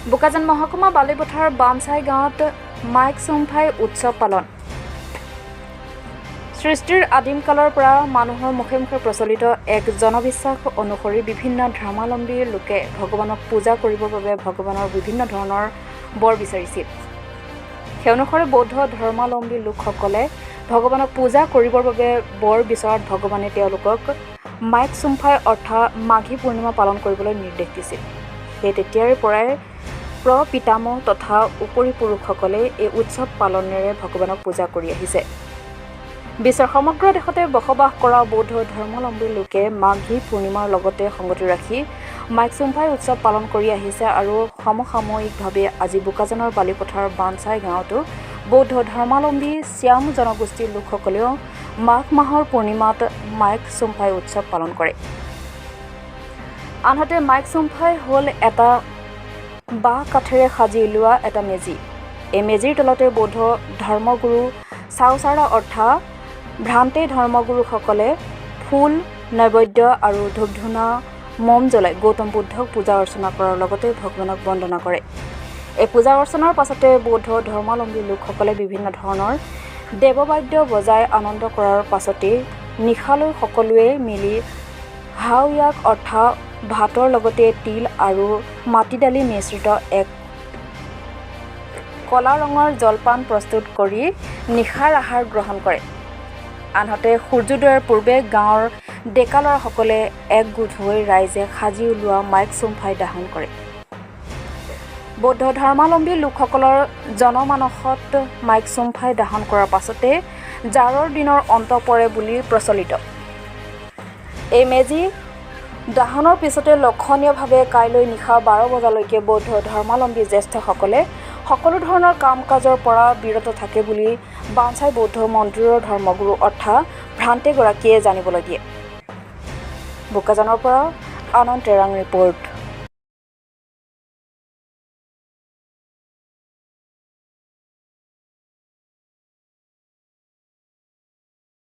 বোকাজান মহকুমা বালিপথাৰ বানচাই গাঁৱত মাইক চুমফাই উৎসৱ পালন। সৃষ্টিৰ আদিম কালৰ পৰা মানুহৰ মুখে মুখে প্ৰচলিত এক জনবিশ্বাস অনুসৰি বিভিন্ন ধৰ্মাৱলম্বী লোকে ভগৱানক পূজা কৰিবৰ বাবে ভগৱানৰ বিভিন্ন ধৰণৰ বৰ বিচাৰিছিল। সেই অনুসৰি বৌদ্ধ ধৰ্মাৱলম্বী লোকসকলে ভগৱানক পূজা কৰিবৰ বাবে বৰ বিচৰাত ভগৱানে তেওঁলোকক মাইক চুমফাই অৰ্থাৎ মাঘী পূৰ্ণিমা পালন কৰিবলৈ নিৰ্দেশ দিছিল। সেই তেতিয়াৰ পৰাই পিতামহ তথা উপৰি পুৰুষসকলে এই উৎসৱ পালনেৰে ভগৱানক পূজা কৰি আহিছে। বিশ্বৰ সমগ্ৰ দেশতে বসবাস কৰা বৌদ্ধ ধৰ্মাৱলম্বী লোকে মাঘী পূৰ্ণিমাৰ লগতে সংগতি ৰাখি মাইক চুমফাই উৎসৱ পালন কৰি আহিছে আৰু সমসাময়িকভাৱে আজি বোকাজানৰ বালিপথাৰ বানচাই গাঁৱতো বৌদ্ধ ধৰ্মাৱলম্বী ছিয়াম জনগোষ্ঠীৰ লোকসকলেও মাঘ মাহৰ পূৰ্ণিমাত মাইক চুমফাই উৎসৱ পালন কৰে। আনহাতে মাইক চুমফাই হ'ল এটা বাঁহ কাঠেৰে সাজি উলিওৱা এটা মেজি। এই মেজিৰ তলতে বৌদ্ধ ধৰ্মগুৰু চাওচাৰা অৰ্থাৎ ভ্ৰান্তে ধৰ্মগুৰুসকলে ফুল নৈবেদ্য আৰু ধূপ ধূনা মম জ্বলাই গৌতম বুদ্ধক পূজা অৰ্চনা কৰাৰ লগতে ভগৱানক বন্দনা কৰে। এই পূজা অৰ্চনাৰ পাছতে বৌদ্ধ ধৰ্মাৱলম্বী লোকসকলে বিভিন্ন ধৰণৰ দেৱবাদ্য বজাই আনন্দ কৰাৰ পাছতেই নিশালৈ সকলোৱে মিলি হাওয়াক অৰ্থাৎ ভাতৰ লগতে তিল আৰু মাটি দালি মিশ্ৰিত এক কলা ৰঙৰ জলপান প্ৰস্তুত কৰি নিশাৰ আহাৰ গ্ৰহণ কৰে। আনহাতে সূৰ্যোদয়ৰ পূৰ্বে গাঁৱৰ ডেকা ল'ৰাসকলে একগোট হৈ ৰাইজে সাজি উলিওৱা মাইক চুমফাই দাহন কৰে। বৌদ্ধ ধৰ্মাৱলম্বী লোকসকলৰ জনমানসত মাইক চুমফাই দাহন কৰাৰ পাছতে জাৰৰ দিনৰ অন্ত পৰে বুলি প্ৰচলিত। এই মেজি দাহনৰ পিছতে লক্ষণীয়ভাৱে কাইলৈ নিশা 12 বজালৈকে বৌদ্ধ ধৰ্মাৱলম্বী জ্যেষ্ঠসকলে সকলো ধৰণৰ কাম কাজৰ পৰা বিৰত থাকে বুলি বানচাই বৌদ্ধ মন্দিৰৰ ধৰ্মগুৰু অৰ্থাৎ ভ্ৰান্তেগৰাকীয়ে জানিবলৈ দিয়ে। বোকাজানৰ পৰা আনন্দ টেৰাং ৰিপৰ্ট।